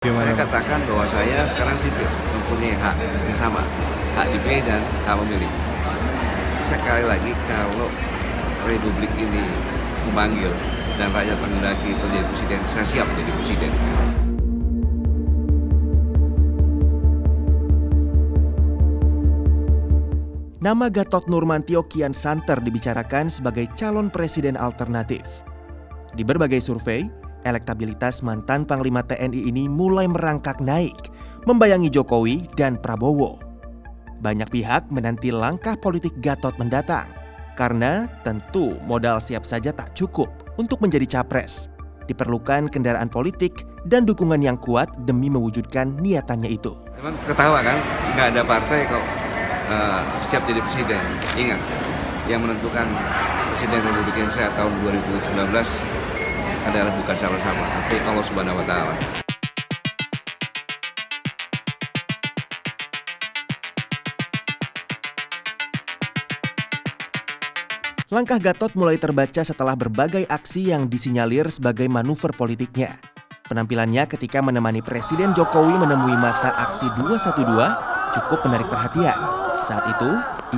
Saya Gimana? katakan bahwa saya sekarang sipil, mempunyai hak yang sama, hak dipilih dan hak memilih. Sekali lagi, kalau Republik ini memanggil dan rakyat menghendaki itu jadi presiden, saya siap jadi presiden. Nama Gatot Nurmantio kian santer dibicarakan sebagai calon presiden alternatif. Di berbagai survei, elektabilitas mantan Panglima TNI ini mulai merangkak naik, membayangi Jokowi dan Prabowo. Banyak pihak menanti langkah politik Gatot mendatang, karena tentu modal siap saja tak cukup untuk menjadi capres. Diperlukan kendaraan politik dan dukungan yang kuat demi mewujudkan niatannya itu. Memang ketawa kan, nggak ada partai kok siap jadi presiden. Ingat, yang menentukan presiden Republik Indonesia tahun 2019 adalah bukan siapa-siapa, tapi Allah Subhanahu wa Ta'ala. Langkah Gatot mulai terbaca setelah berbagai aksi yang disinyalir sebagai manuver politiknya. Penampilannya ketika menemani Presiden Jokowi menemui masa aksi 212 cukup menarik perhatian. Saat itu,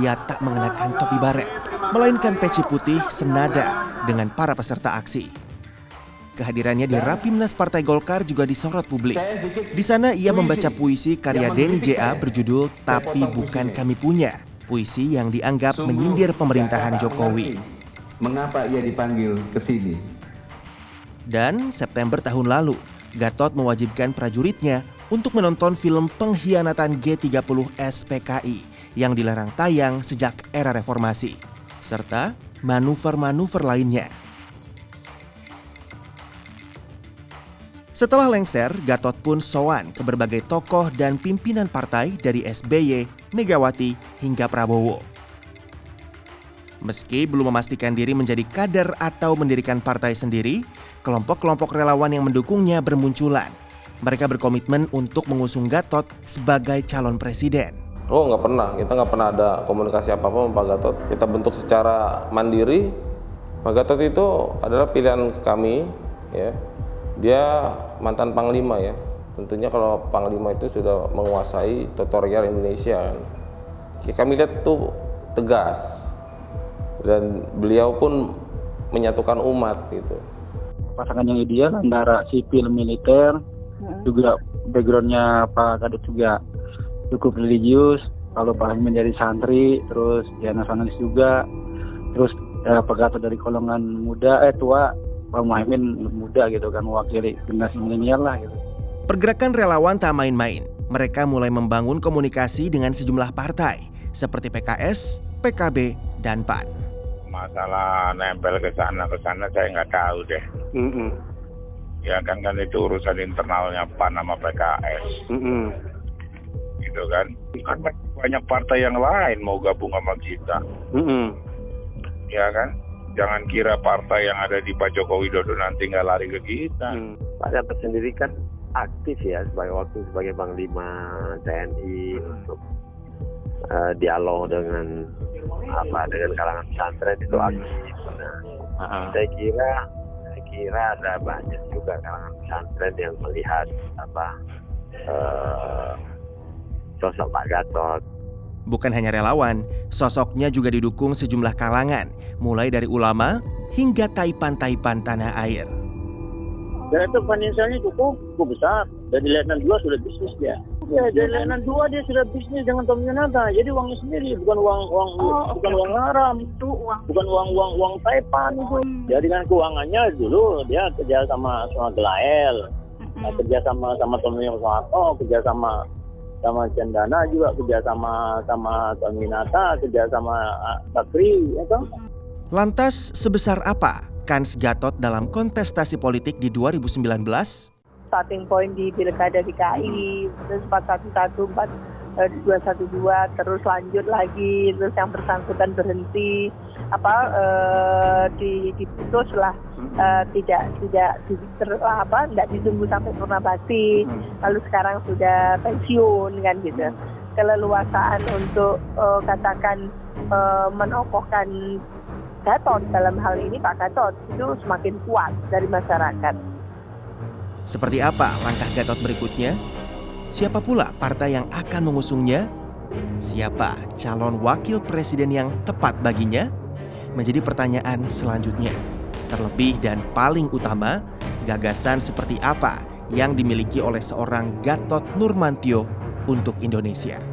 ia tak mengenakan topi baret, melainkan peci putih senada dengan para peserta aksi. Kehadirannya di Rapimnas Partai Golkar juga disorot publik. Di sana ia membaca puisi karya Denny J.A. berjudul Tapi Bukan Kami Punya. Puisi yang dianggap menyindir pemerintahan Jokowi. Mengapa ia dipanggil ke sini? Dan September tahun lalu, Gatot mewajibkan prajuritnya untuk menonton film pengkhianatan G30 SPKI yang dilarang tayang sejak era reformasi, serta manuver-manuver lainnya. Setelah lengser, Gatot pun sowan ke berbagai tokoh dan pimpinan partai dari SBY, Megawati, hingga Prabowo. Meski belum memastikan diri menjadi kader atau mendirikan partai sendiri, kelompok-kelompok relawan yang mendukungnya bermunculan. Mereka berkomitmen untuk mengusung Gatot sebagai calon presiden. Oh, nggak pernah. Kita nggak pernah ada komunikasi apa-apa sama Pak Gatot. Kita bentuk secara mandiri. Pak Gatot itu adalah pilihan kami, ya. Dia mantan Panglima, ya. Tentunya kalau Panglima itu sudah menguasai tutorial Indonesia, kan. Kami lihat tuh tegas. Dan beliau pun menyatukan umat gitu. Pasangan yang ideal antara sipil militer, juga backgroundnya Pak Gatot juga cukup religius. Kalau Pak Muhaimin dari santri, terus dia nasionalis juga, terus Pak Gatot dari golongan tua, Pak Muhaimin muda gitu kan, mewakili generasi milenial lah gitu. Pergerakan relawan tak main-main. Mereka mulai membangun komunikasi dengan sejumlah partai seperti PKS, PKB, dan PAN. Masalah nempel ke sana saya nggak tahu deh. Ya kan itu urusan internalnya PAN sama PKS. Gitu kan. Kan banyak partai yang lain mau gabung sama kita. Ya kan. Jangan kira partai yang ada di Pak Joko Widodo nanti nggak lari ke kita. Pak Gatot sendiri kan aktif ya sebagai Panglima TNI untuk dialog dengan kalangan pesantren itu aktif. Nah, saya kira ada banyak juga kalangan pesantren yang melihat sosok Pak Gatot. Bukan hanya relawan, sosoknya juga didukung sejumlah kalangan, mulai dari ulama hingga taipan-taipan tanah air. Dan itu finansialnya cukup besar. Dari Letnan 2 sudah bisnis dia. Ya, dari Letnan 2 dia sudah bisnis dengan Tom Yunarta. Jadi uangnya sendiri, bukan uang haram, itu bukan uang taipan itu. Jadi kan keuangannya dulu dia kerja sama Gelael, kerja sama Tom Yunarta, kerja sama Cendana juga, kerja sama Tom Yunarta, kerja sama Bakri, ya kan? Lantas sebesar apa kans Gatot dalam kontestasi politik di 2019? Starting point di Pilkada DKI, terus 411, 212, terus lanjut lagi, terus yang bersangkutan berhenti, diputus lah, tidak ditunggu sampai purna bakti, lalu sekarang sudah pensiun kan gitu. Keleluasaan untuk katakan menokohkan Gatot dalam hal ini Pak Gatot itu semakin kuat dari masyarakat. Seperti apa langkah Gatot berikutnya? Siapa pula partai yang akan mengusungnya? Siapa calon wakil presiden yang tepat baginya? Menjadi pertanyaan selanjutnya. Terlebih dan paling utama, gagasan seperti apa yang dimiliki oleh seorang Gatot Nurmantio untuk Indonesia.